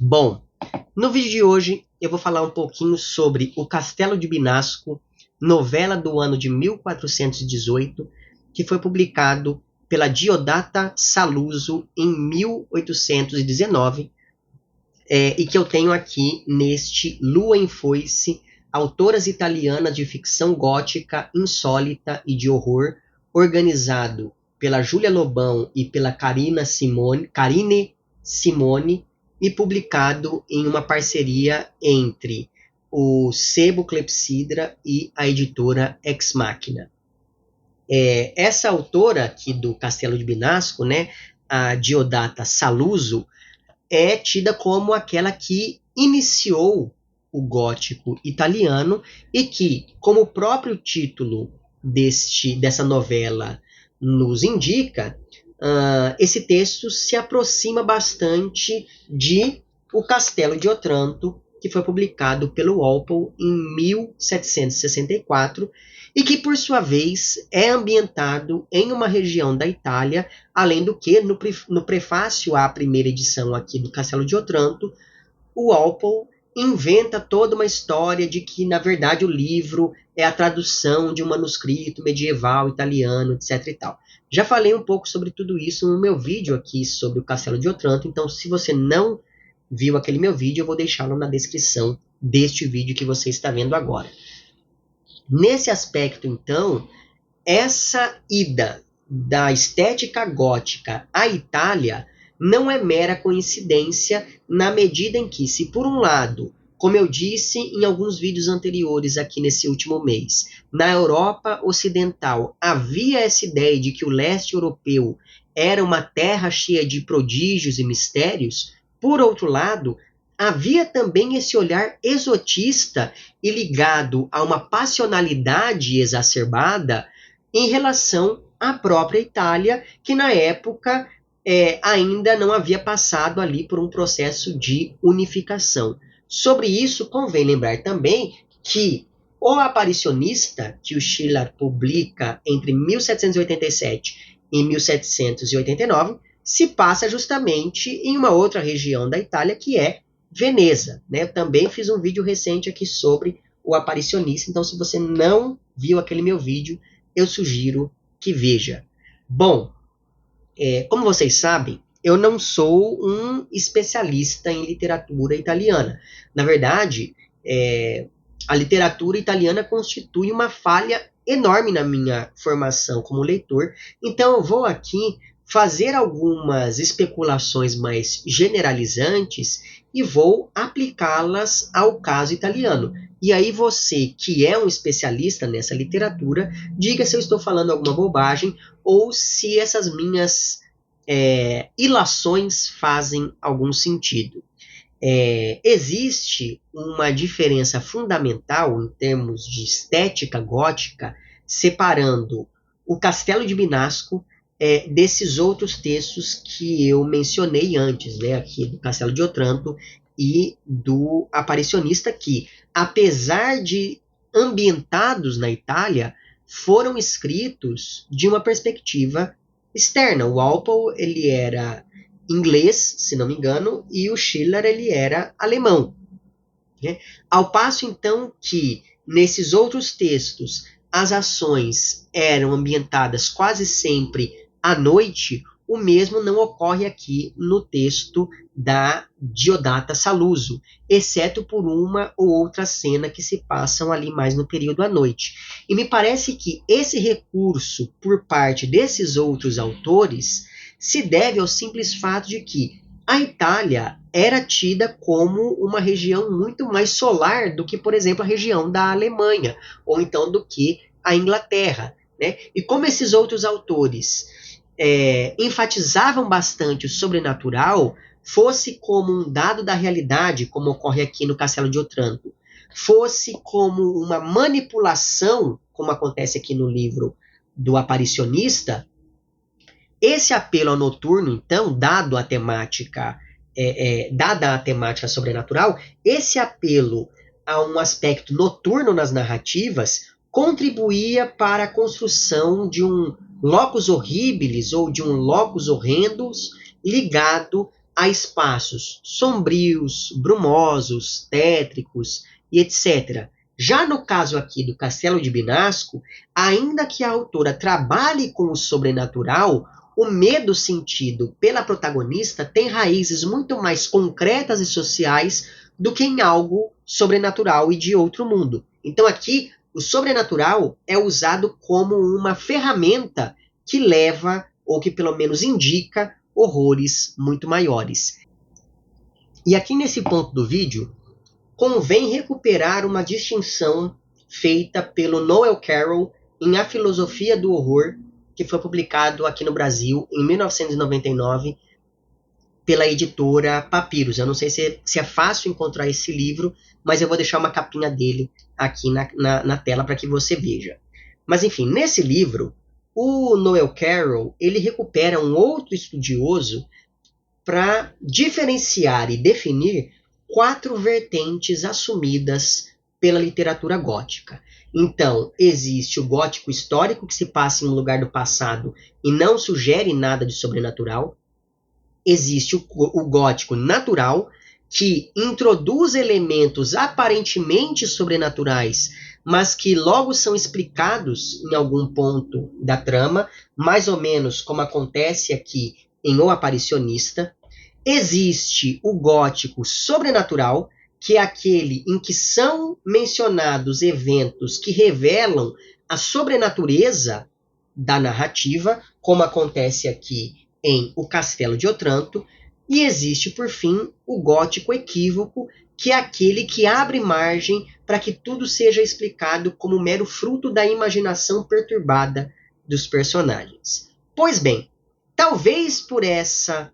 Bom, no vídeo de hoje eu vou falar um pouquinho sobre O Castelo de Binasco, novela do ano de 1418, que foi publicado pela Diodata Saluzzo em 1819, e que eu tenho aqui neste Lua em Foice, autoras italianas de ficção gótica, insólita e de horror, organizado pela Júlia Lobão e pela Carine Simone, e publicado em uma parceria entre o Sebo Clepsidra e a editora Ex Machina. Essa autora aqui do Castelo de Binasco, né, a Diodata Saluzzo, é tida como aquela que iniciou o gótico italiano e que, como o próprio título dessa novela nos indica, esse texto se aproxima bastante de O Castelo de Otranto, que foi publicado pelo Walpole em 1764 e que, por sua vez, é ambientado em uma região da Itália, além do que, no prefácio à primeira edição aqui do Castelo de Otranto, o Walpole inventa toda uma história de que, na verdade, o livro é a tradução de um manuscrito medieval italiano, etc. e tal. Já falei um pouco sobre tudo isso no meu vídeo aqui sobre o Castelo de Otranto, então se você não viu aquele meu vídeo, eu vou deixá-lo na descrição deste vídeo que você está vendo agora. Nesse aspecto, então, essa ida da estética gótica à Itália não é mera coincidência, na medida em que, se por um lado, como eu disse em alguns vídeos anteriores aqui nesse último mês, na Europa Ocidental havia essa ideia de que o leste europeu era uma terra cheia de prodígios e mistérios, por outro lado, havia também esse olhar exotista e ligado a uma passionalidade exacerbada em relação à própria Itália, que na época ainda não havia passado ali por um processo de unificação. Sobre isso, convém lembrar também que O Aparicionista, que o Schiller publica entre 1787 e 1789, se passa justamente em uma outra região da Itália, que é Veneza, né? Eu também fiz um vídeo recente aqui sobre O Aparicionista, então se você não viu aquele meu vídeo, eu sugiro que veja. Bom, como vocês sabem, eu não sou um especialista em literatura italiana. Na verdade, a literatura italiana constitui uma falha enorme na minha formação como leitor, então eu vou aqui fazer algumas especulações mais generalizantes e vou aplicá-las ao caso italiano. E aí você, que é um especialista nessa literatura, diga se eu estou falando alguma bobagem ou se essas minhas ilações fazem algum sentido. Existe uma diferença fundamental em termos de estética gótica, separando o Castelo de Binasco desses outros textos que eu mencionei antes, né, aqui do Castelo de Otranto e do Aparicionista, que, apesar de ambientados na Itália, foram escritos de uma perspectiva externa. O Walpole, ele era inglês, se não me engano, e o Schiller, ele era alemão, né? Ao passo, então, que nesses outros textos as ações eram ambientadas quase sempre à noite, o mesmo não ocorre aqui no texto da Diodata Saluzzo, exceto por uma ou outra cena que se passam ali mais no período à noite. E me parece que esse recurso por parte desses outros autores se deve ao simples fato de que a Itália era tida como uma região muito mais solar do que, por exemplo, a região da Alemanha, ou então do que a Inglaterra, né? E como esses outros autores enfatizavam bastante o sobrenatural, fosse como um dado da realidade, como ocorre aqui no Castelo de Otranto, fosse como uma manipulação, como acontece aqui no livro do Aparicionista, esse apelo ao noturno, então, dada a temática sobrenatural, esse apelo a um aspecto noturno nas narrativas contribuía para a construção de um locus horribilis ou de um locus horrendus ligado a espaços sombrios, brumosos, tétricos e etc. Já no caso aqui do Castelo de Binasco, ainda que a autora trabalhe com o sobrenatural, o medo sentido pela protagonista tem raízes muito mais concretas e sociais do que em algo sobrenatural e de outro mundo. Então aqui o sobrenatural é usado como uma ferramenta que leva, ou que pelo menos indica, horrores muito maiores. E aqui nesse ponto do vídeo, convém recuperar uma distinção feita pelo Noel Carroll em A Filosofia do Horror, que foi publicado aqui no Brasil em 1999 pela editora Papyrus. Eu não sei se é fácil encontrar esse livro, mas eu vou deixar uma capinha dele aqui na tela para que você veja. Mas enfim, nesse livro, o Noel Carroll ele recupera um outro estudioso para diferenciar e definir 4 vertentes assumidas pela literatura gótica. Então, existe o gótico histórico, que se passa em um lugar do passado e não sugere nada de sobrenatural. Existe o gótico natural, que introduz elementos aparentemente sobrenaturais, mas que logo são explicados em algum ponto da trama, mais ou menos como acontece aqui em O Aparicionista. Existe o gótico sobrenatural, que é aquele em que são mencionados eventos que revelam a sobrenatureza da narrativa, como acontece aqui em O Castelo de Otranto. E existe, por fim, o gótico equívoco, que é aquele que abre margem para que tudo seja explicado como mero fruto da imaginação perturbada dos personagens. Pois bem, talvez por essa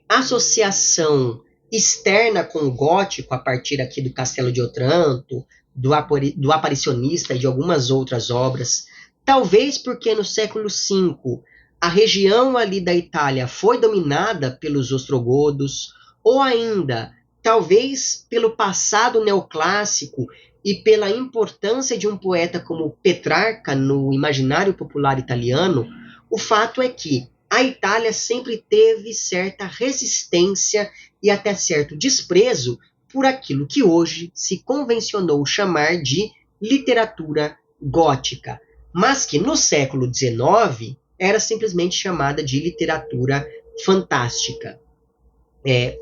associação externa com o gótico, a partir aqui do Castelo de Otranto, do Aparicionista e de algumas outras obras, talvez porque no século V a região ali da Itália foi dominada pelos ostrogodos, ou ainda, talvez pelo passado neoclássico e pela importância de um poeta como Petrarca no imaginário popular italiano, o fato é que a Itália sempre teve certa resistência e até certo desprezo por aquilo que hoje se convencionou chamar de literatura gótica, mas que no século XIX era simplesmente chamada de literatura fantástica.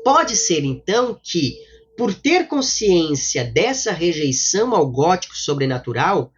Pode ser, então, que, por ter consciência dessa rejeição ao gótico sobrenatural,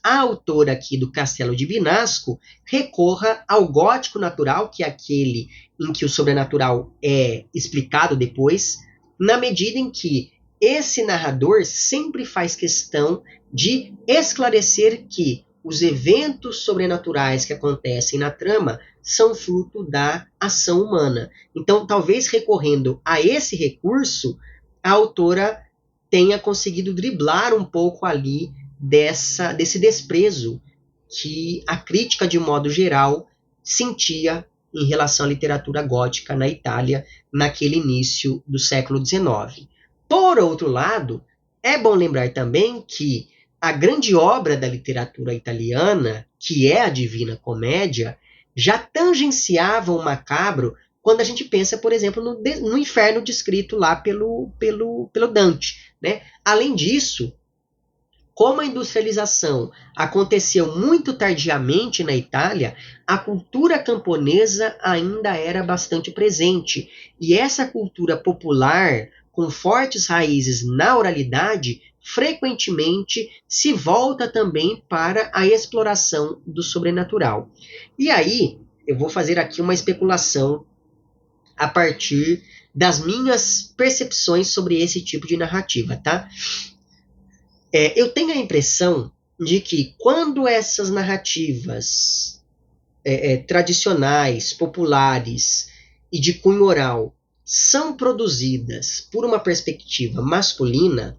a autora aqui do Castelo de Binasco recorra ao gótico natural, que é aquele em que o sobrenatural é explicado depois, na medida em que esse narrador sempre faz questão de esclarecer que os eventos sobrenaturais que acontecem na trama são fruto da ação humana. Então, talvez recorrendo a esse recurso, a autora tenha conseguido driblar um pouco ali desse desprezo que a crítica, de modo geral, sentia em relação à literatura gótica na Itália naquele início do século XIX. Por outro lado, é bom lembrar também que a grande obra da literatura italiana, que é a Divina Comédia, já tangenciava o macabro quando a gente pensa, por exemplo, no inferno descrito lá pelo Dante, né? Além disso, como a industrialização aconteceu muito tardiamente na Itália, a cultura camponesa ainda era bastante presente. E essa cultura popular, com fortes raízes na oralidade, frequentemente se volta também para a exploração do sobrenatural. E aí, eu vou fazer aqui uma especulação a partir das minhas percepções sobre esse tipo de narrativa, tá? Eu tenho a impressão de que quando essas narrativas tradicionais, populares e de cunho oral são produzidas por uma perspectiva masculina,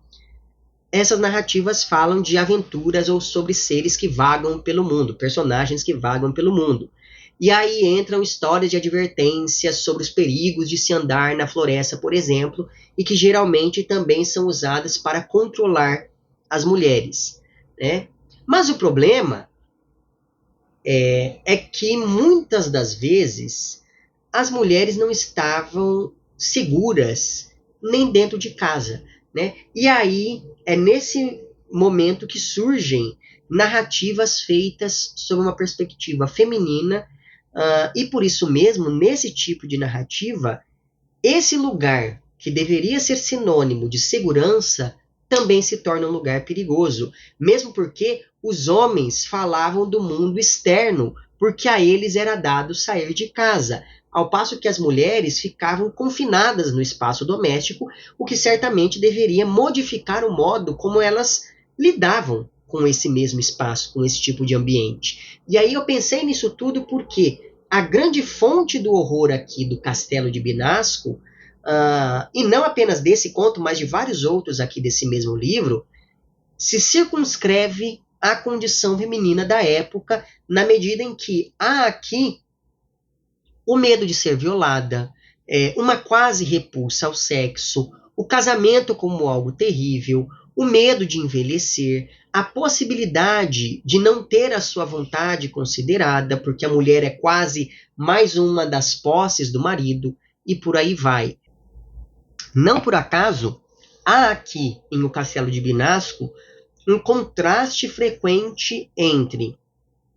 essas narrativas falam de aventuras ou sobre seres que vagam pelo mundo, personagens que vagam pelo mundo. E aí entram histórias de advertência sobre os perigos de se andar na floresta, por exemplo, e que geralmente também são usadas para controlar as mulheres, né? Mas o problema é que muitas das vezes as mulheres não estavam seguras nem dentro de casa, né? E aí é nesse momento que surgem narrativas feitas sob uma perspectiva feminina, e por isso mesmo, nesse tipo de narrativa, esse lugar que deveria ser sinônimo de segurança também se torna um lugar perigoso, mesmo porque os homens falavam do mundo externo, porque a eles era dado sair de casa, ao passo que as mulheres ficavam confinadas no espaço doméstico, o que certamente deveria modificar o modo como elas lidavam com esse mesmo espaço, com esse tipo de ambiente. E aí eu pensei nisso tudo porque a grande fonte do horror aqui do Castelo de Binasco, e não apenas desse conto, mas de vários outros aqui desse mesmo livro, se circunscreve à condição feminina da época, na medida em que há aqui o medo de ser violada, uma quase repulsa ao sexo, o casamento como algo terrível, o medo de envelhecer, a possibilidade de não ter a sua vontade considerada, porque a mulher é quase mais uma das posses do marido, e por aí vai. Não por acaso, há aqui em O Castelo de Binasco um contraste frequente entre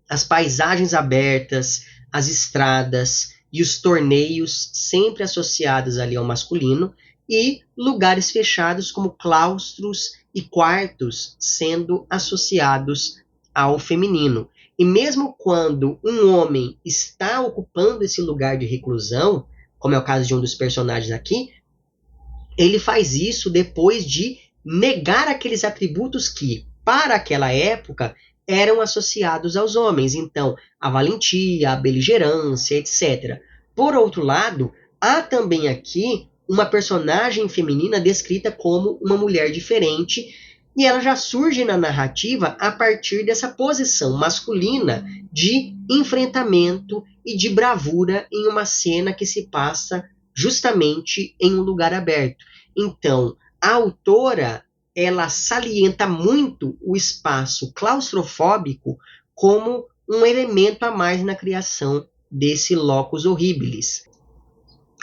as paisagens abertas, as estradas e os torneios sempre associados ali ao masculino e lugares fechados como claustros e quartos sendo associados ao feminino. E mesmo quando um homem está ocupando esse lugar de reclusão, como é o caso de um dos personagens aqui, ele faz isso depois de negar aqueles atributos que, para aquela época, eram associados aos homens. Então, a valentia, a beligerância, etc. Por outro lado, há também aqui uma personagem feminina descrita como uma mulher diferente, e ela já surge na narrativa a partir dessa posição masculina de enfrentamento e de bravura em uma cena que se passa justamente em um lugar aberto. Então, a autora, ela salienta muito o espaço claustrofóbico como um elemento a mais na criação desse locus horribilis.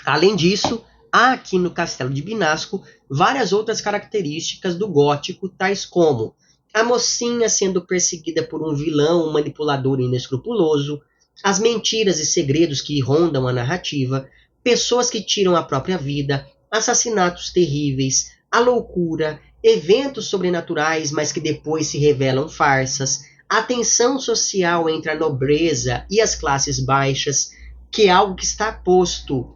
Além disso, há aqui no Castelo de Binasco várias outras características do gótico, tais como a mocinha sendo perseguida por um vilão, um manipulador inescrupuloso, as mentiras e segredos que rondam a narrativa, pessoas que tiram a própria vida, assassinatos terríveis, a loucura, eventos sobrenaturais, mas que depois se revelam farsas, a tensão social entre a nobreza e as classes baixas, que é algo que está posto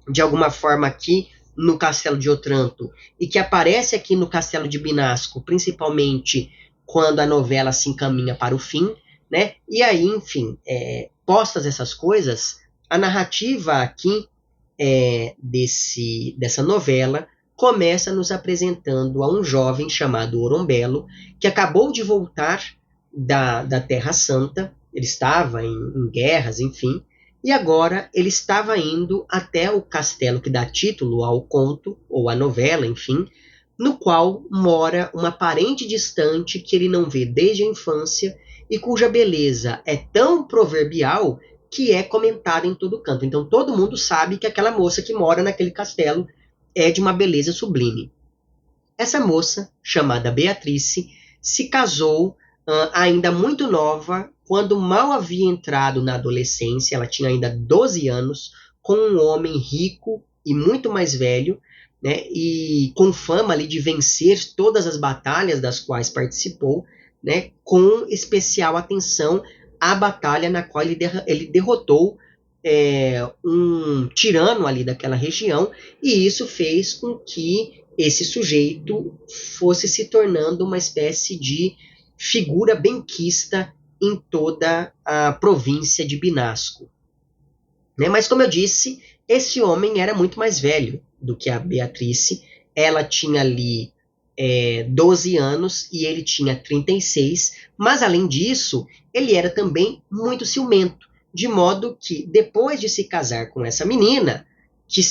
de alguma forma aqui no Castelo de Otranto e que aparece aqui no Castelo de Binasco, principalmente quando a novela se encaminha para o fim, né? E aí, enfim, postas essas coisas, a narrativa aqui dessa novela começa nos apresentando a um jovem chamado Orombelo, que acabou de voltar da Terra Santa, ele estava em guerras, enfim, e agora ele estava indo até o castelo que dá título ao conto, ou à novela, enfim, no qual mora uma parente distante que ele não vê desde a infância e cuja beleza é tão proverbial que é comentada em todo canto. Então todo mundo sabe que aquela moça que mora naquele castelo é de uma beleza sublime. Essa moça, chamada Beatrice, se casou ainda muito nova, quando mal havia entrado na adolescência, ela tinha ainda 12 anos, com um homem rico e muito mais velho, né, e com fama ali de vencer todas as batalhas das quais participou, né, com especial atenção à batalha na qual ele derrotou um tirano ali daquela região, e isso fez com que esse sujeito fosse se tornando uma espécie de figura benquista em toda a província de Binasco. Né? Mas, como eu disse, esse homem era muito mais velho do que a Beatrice. Ela tinha ali 12 anos e ele tinha 36, mas, além disso, ele era também muito ciumento, de modo que, depois de se casar com essa menina, que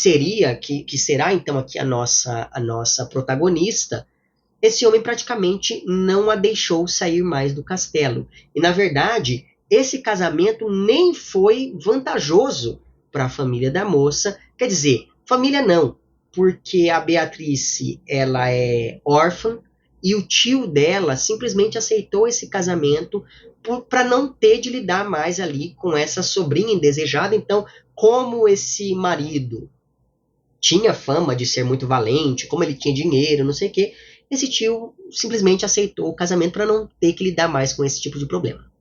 será então aqui a nossa protagonista, esse homem praticamente não a deixou sair mais do castelo. E, na verdade, esse casamento nem foi vantajoso para a família da moça. Quer dizer, família não, porque a Beatrice ela é órfã e o tio dela simplesmente aceitou esse casamento para não ter de lidar mais ali com essa sobrinha indesejada. Então, como esse marido tinha fama de ser muito valente, como ele tinha dinheiro, não sei o quê, esse tio simplesmente aceitou o casamento para não ter que lidar mais com esse tipo de problema.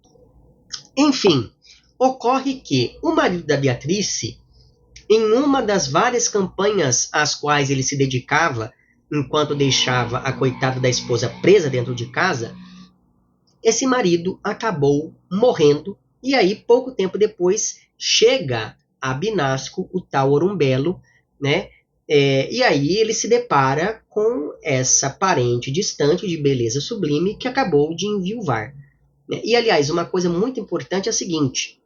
Enfim, ocorre que o marido da Beatrice, em uma das várias campanhas às quais ele se dedicava, enquanto deixava a coitada da esposa presa dentro de casa, esse marido acabou morrendo, e aí, pouco tempo depois, chega a Binasco o tal Orumbelo, né? E aí ele se depara com essa parente distante de beleza sublime que acabou de enviuvar. E, aliás, uma coisa muito importante é a seguinte: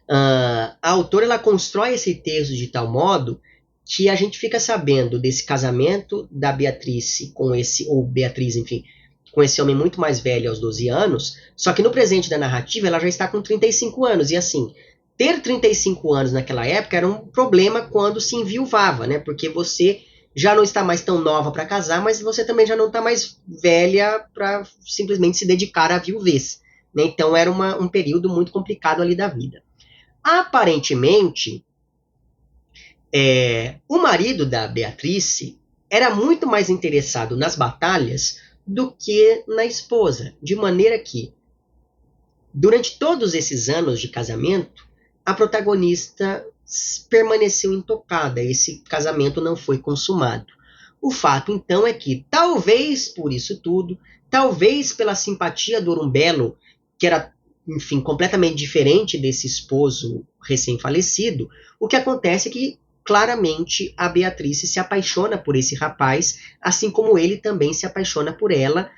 a autora ela constrói esse texto de tal modo que a gente fica sabendo desse casamento da Beatrice com esse, ou Beatriz, enfim, com esse homem muito mais velho aos 12 anos, só que no presente da narrativa ela já está com 35 anos, e assim, ter 35 anos naquela época era um problema quando se enviuvava, né? Porque você já não está mais tão nova para casar, mas você também já não está mais velha para simplesmente se dedicar à viuvez, né? Então era um período muito complicado ali da vida. Aparentemente, o marido da Beatrice era muito mais interessado nas batalhas do que na esposa, de maneira que, durante todos esses anos de casamento, a protagonista permaneceu intocada, esse casamento não foi consumado. O fato, então, é que, talvez por isso tudo, talvez pela simpatia do Orumbelo, que era, enfim, completamente diferente desse esposo recém-falecido, o que acontece é que, claramente, a Beatrice se apaixona por esse rapaz, assim como ele também se apaixona por ela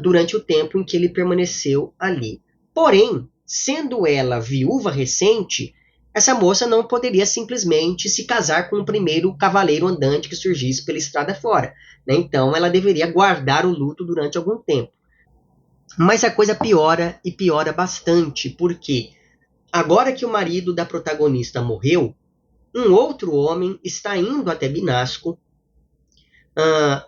durante o tempo em que ele permaneceu ali. Porém, sendo ela viúva recente, essa moça não poderia simplesmente se casar com o primeiro cavaleiro andante que surgisse pela estrada fora, né? Então ela deveria guardar o luto durante algum tempo. Mas a coisa piora e piora bastante, porque agora que o marido da protagonista morreu, um outro homem está indo até Binasco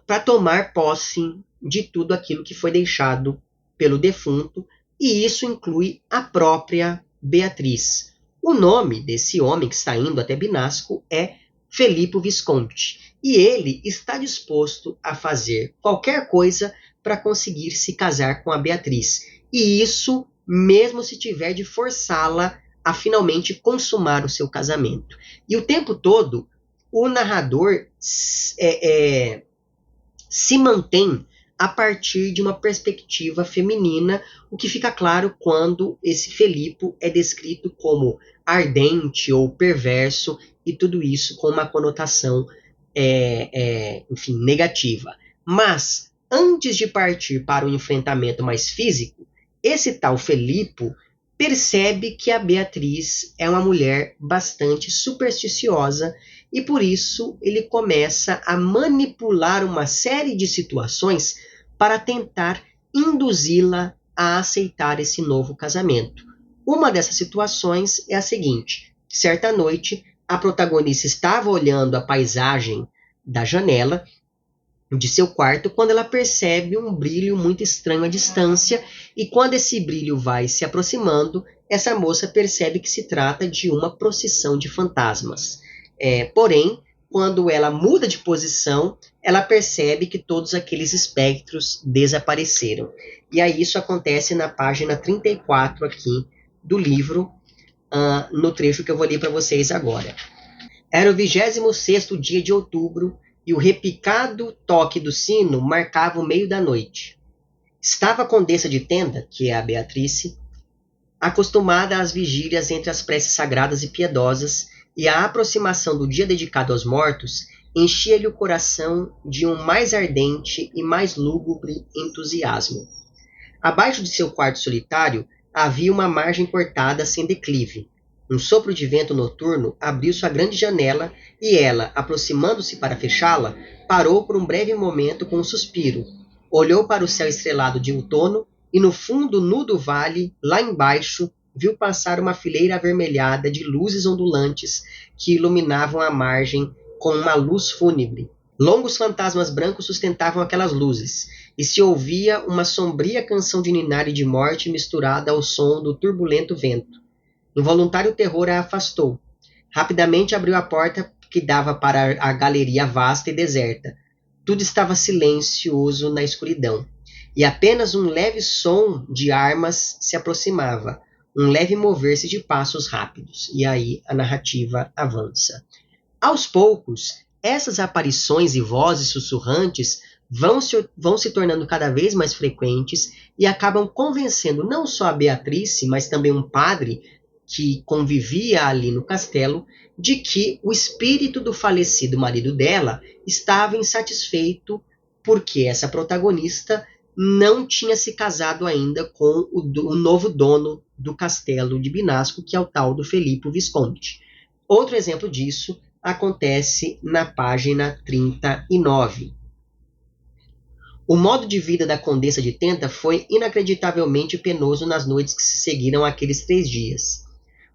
para tomar posse de tudo aquilo que foi deixado pelo defunto, e isso inclui a própria Beatriz. O nome desse homem que está indo até Binasco é Felipe Visconti, e ele está disposto a fazer qualquer coisa para conseguir se casar com a Beatriz, e isso mesmo se tiver de forçá-la a finalmente consumar o seu casamento. E o tempo todo, o narrador se mantém a partir de uma perspectiva feminina, o que fica claro quando esse Felipe é descrito como ardente ou perverso, e tudo isso com uma conotação, enfim, negativa. Mas, antes de partir para o enfrentamento mais físico, esse tal Felipe percebe que a Beatriz é uma mulher bastante supersticiosa, e por isso ele começa a manipular uma série de situações para tentar induzi-la a aceitar esse novo casamento. Uma dessas situações é a seguinte: certa noite, a protagonista estava olhando a paisagem da janela de seu quarto quando ela percebe um brilho muito estranho à distância, e quando esse brilho vai se aproximando, essa moça percebe que se trata de uma procissão de fantasmas. Porém, quando ela muda de posição, ela percebe que todos aqueles espectros desapareceram. E aí isso acontece na página 34 aqui do livro, no trecho que eu vou ler para vocês agora. Era o 26º dia de outubro, e o repicado toque do sino marcava o meio da noite. Estava a condessa de Tenda, que é a Beatrice, acostumada às vigílias entre as preces sagradas e piedosas, e a aproximação do dia dedicado aos mortos enchia-lhe o coração de um mais ardente e mais lúgubre entusiasmo. Abaixo de seu quarto solitário havia uma margem cortada sem declive. Um sopro de vento noturno abriu sua grande janela, e ela, aproximando-se para fechá-la, parou por um breve momento com um suspiro. Olhou para o céu estrelado de outono, e no fundo nu do vale, lá embaixo, viu passar uma fileira avermelhada de luzes ondulantes que iluminavam a margem com uma luz fúnebre. Longos fantasmas brancos sustentavam aquelas luzes, e se ouvia uma sombria canção de ninar e de morte misturada ao som do turbulento vento. Involuntário terror a afastou. Rapidamente abriu a porta que dava para a galeria vasta e deserta. Tudo estava silencioso na escuridão, e apenas um leve som de armas se aproximava, um leve mover-se de passos rápidos. E aí a narrativa avança. Aos poucos, essas aparições e vozes sussurrantes vão se tornando cada vez mais frequentes e acabam convencendo não só a Beatrice, mas também um padre que convivia ali no castelo, de que o espírito do falecido marido dela estava insatisfeito porque essa protagonista não tinha se casado ainda com o novo dono do castelo de Binasco, que é o tal do Felipe Visconti. Outro exemplo disso acontece na página 39. O modo de vida da Condessa de Tenta foi inacreditavelmente penoso nas noites que se seguiram àqueles 3 dias.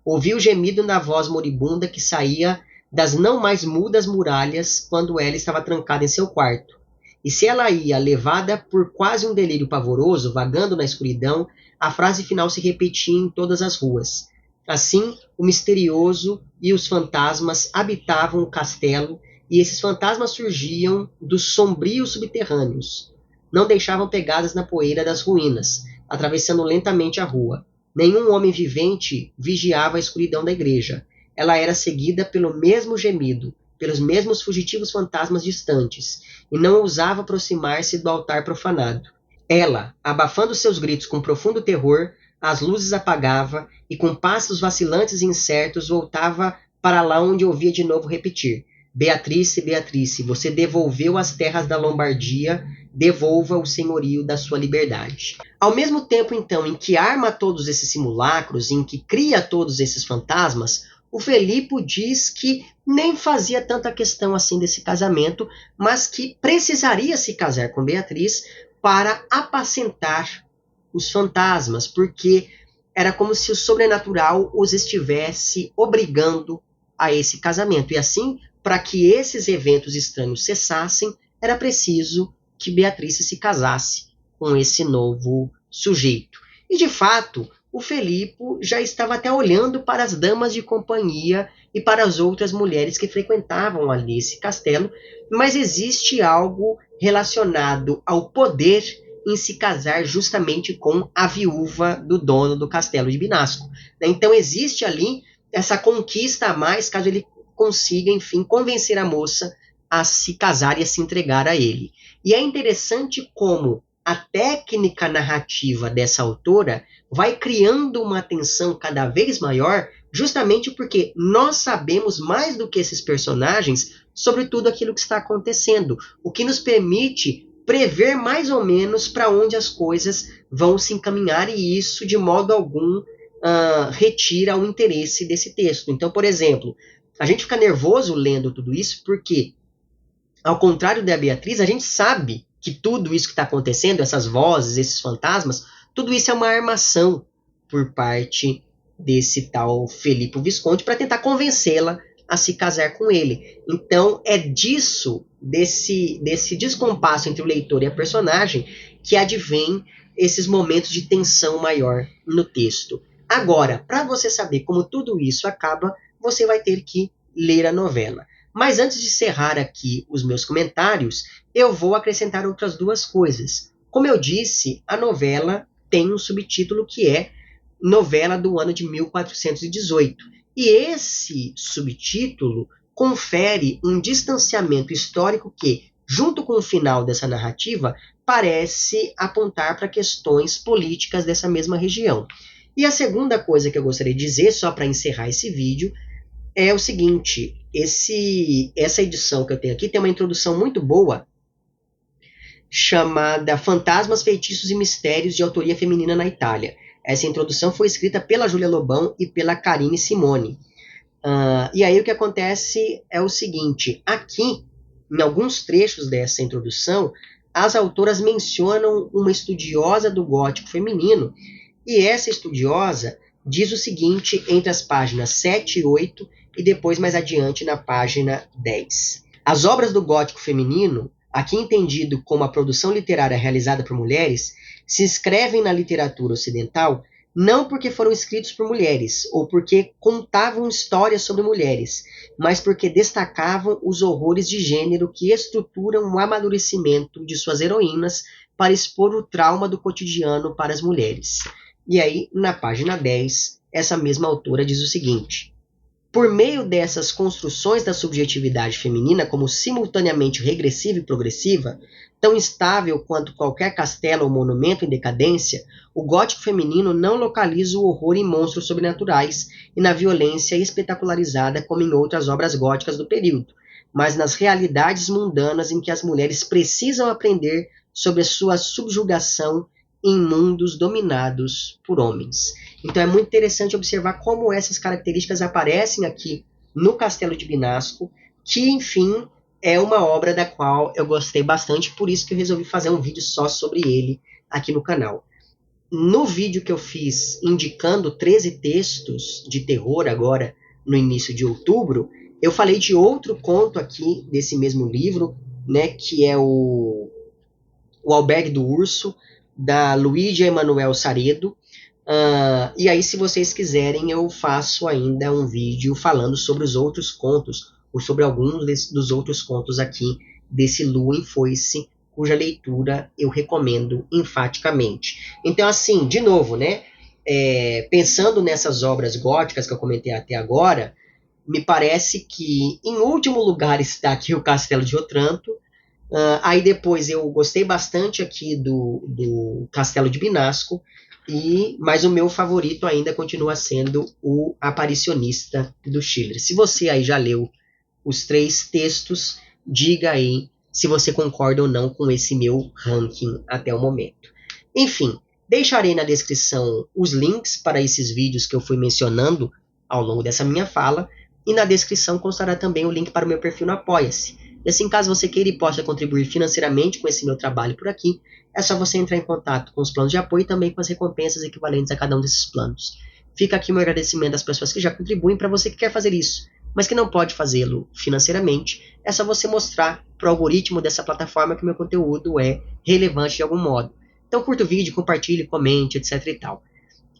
Ouvi o gemido na voz moribunda que saía das não mais mudas muralhas quando ela estava trancada em seu quarto. E se ela ia, levada por quase um delírio pavoroso, vagando na escuridão, a frase final se repetia em todas as ruas. Assim, o misterioso e os fantasmas habitavam o castelo, e esses fantasmas surgiam dos sombrios subterrâneos. Não deixavam pegadas na poeira das ruínas, atravessando lentamente a rua. Nenhum homem vivente vigiava a escuridão da igreja. Ela era seguida pelo mesmo gemido, pelos mesmos fugitivos fantasmas distantes, e não ousava aproximar-se do altar profanado. Ela, abafando seus gritos com profundo terror, as luzes apagava e com passos vacilantes e incertos voltava para lá onde ouvia de novo repetir: Beatrice, Beatrice, você devolveu as terras da Lombardia, devolva o senhorio da sua liberdade. Ao mesmo tempo, então, em que arma todos esses simulacros, em que cria todos esses fantasmas, o Felipe diz que nem fazia tanta questão assim desse casamento, mas que precisaria se casar com Beatriz para apacentar os fantasmas, porque era como se o sobrenatural os estivesse obrigando a esse casamento. E assim, para que esses eventos estranhos cessassem, era preciso que Beatriz se casasse com esse novo sujeito. E, de fato, o Felipe já estava até olhando para as damas de companhia e para as outras mulheres que frequentavam ali esse castelo, mas existe algo relacionado ao poder em se casar justamente com a viúva do dono do castelo de Binasco. Então existe ali essa conquista a mais, caso ele consiga, enfim, convencer a moça a se casar e a se entregar a ele. E é interessante como a técnica narrativa dessa autora vai criando uma tensão cada vez maior, justamente porque nós sabemos mais do que esses personagens sobre tudo aquilo que está acontecendo, o que nos permite prever mais ou menos para onde as coisas vão se encaminhar, e isso de modo algum retira o interesse desse texto. Então, por exemplo, a gente fica nervoso lendo tudo isso porque, ao contrário da Beatriz, a gente sabe que tudo isso que está acontecendo, essas vozes, esses fantasmas, tudo isso é uma armação por parte desse tal Felipe Visconti para tentar convencê-la a se casar com ele. Então é disso, desse descompasso entre o leitor e a personagem, que advém esses momentos de tensão maior no texto. Agora, para você saber como tudo isso acaba, você vai ter que ler a novela. Mas antes de encerrar aqui os meus comentários, eu vou acrescentar outras 2 coisas. Como eu disse, a novela tem um subtítulo que é Novela do ano de 1418. E esse subtítulo confere um distanciamento histórico que, junto com o final dessa narrativa, parece apontar para questões políticas dessa mesma região. E a segunda coisa que eu gostaria de dizer, só para encerrar esse vídeo, é o seguinte: essa edição que eu tenho aqui tem uma introdução muito boa, chamada Fantasmas, Feitiços e Mistérios de autoria feminina na Itália. Essa introdução foi escrita pela Júlia Lobão e pela Karine Simone. E aí o que acontece é o seguinte: aqui, em alguns trechos dessa introdução, as autoras mencionam uma estudiosa do gótico feminino, e essa estudiosa diz o seguinte entre as páginas 7 e 8 e depois mais adiante na página 10. As obras do gótico feminino, aqui entendido como a produção literária realizada por mulheres, se inscrevem na literatura ocidental não porque foram escritos por mulheres ou porque contavam histórias sobre mulheres, mas porque destacavam os horrores de gênero que estruturam o amadurecimento de suas heroínas para expor o trauma do cotidiano para as mulheres. E aí, na página 10, essa mesma autora diz o seguinte: por meio dessas construções da subjetividade feminina como simultaneamente regressiva e progressiva, tão instável quanto qualquer castelo ou monumento em decadência, o gótico feminino não localiza o horror em monstros sobrenaturais e na violência espetacularizada como em outras obras góticas do período, mas nas realidades mundanas em que as mulheres precisam aprender sobre a sua subjugação em mundos dominados por homens. Então é muito interessante observar como essas características aparecem aqui no Castelo de Binasco, que, enfim, é uma obra da qual eu gostei bastante, por isso que eu resolvi fazer um vídeo só sobre ele aqui no canal. No vídeo que eu fiz indicando 13 textos de terror agora no início de outubro, eu falei de outro conto aqui desse mesmo livro, né, que é o Albergue do Urso, da Luídia Emanuel Saredo. E aí, se vocês quiserem, eu faço ainda um vídeo falando sobre os outros contos, ou sobre alguns dos outros contos aqui desse Lua em Foice, cuja leitura eu recomendo enfaticamente. Então, assim, de novo, né? Pensando nessas obras góticas que eu comentei até agora, me parece que, em último lugar, está aqui o Castelo de Otranto. Aí depois eu gostei bastante aqui do Castelo de Binasco, mas o meu favorito ainda continua sendo o Aparicionista do Schiller. Se você aí já leu os 3 textos, diga aí se você concorda ou não com esse meu ranking até o momento. Enfim, deixarei na descrição os links para esses vídeos que eu fui mencionando ao longo dessa minha fala, e na descrição constará também o link para o meu perfil no Apoia-se. E assim, caso você queira e possa contribuir financeiramente com esse meu trabalho por aqui, é só você entrar em contato com os planos de apoio e também com as recompensas equivalentes a cada um desses planos. Fica aqui o meu agradecimento às pessoas que já contribuem. Para você que quer fazer isso, mas que não pode fazê-lo financeiramente, é só você mostrar para o algoritmo dessa plataforma que o meu conteúdo é relevante de algum modo. Então curta o vídeo, compartilhe, comente, etc e tal.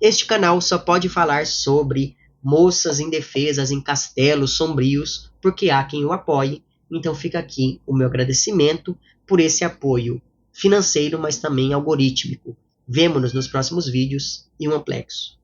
Este canal só pode falar sobre moças indefesas em castelos sombrios porque há quem o apoie. Então fica aqui o meu agradecimento por esse apoio financeiro, mas também algorítmico. Vemo-nos nos próximos vídeos e um aplexo.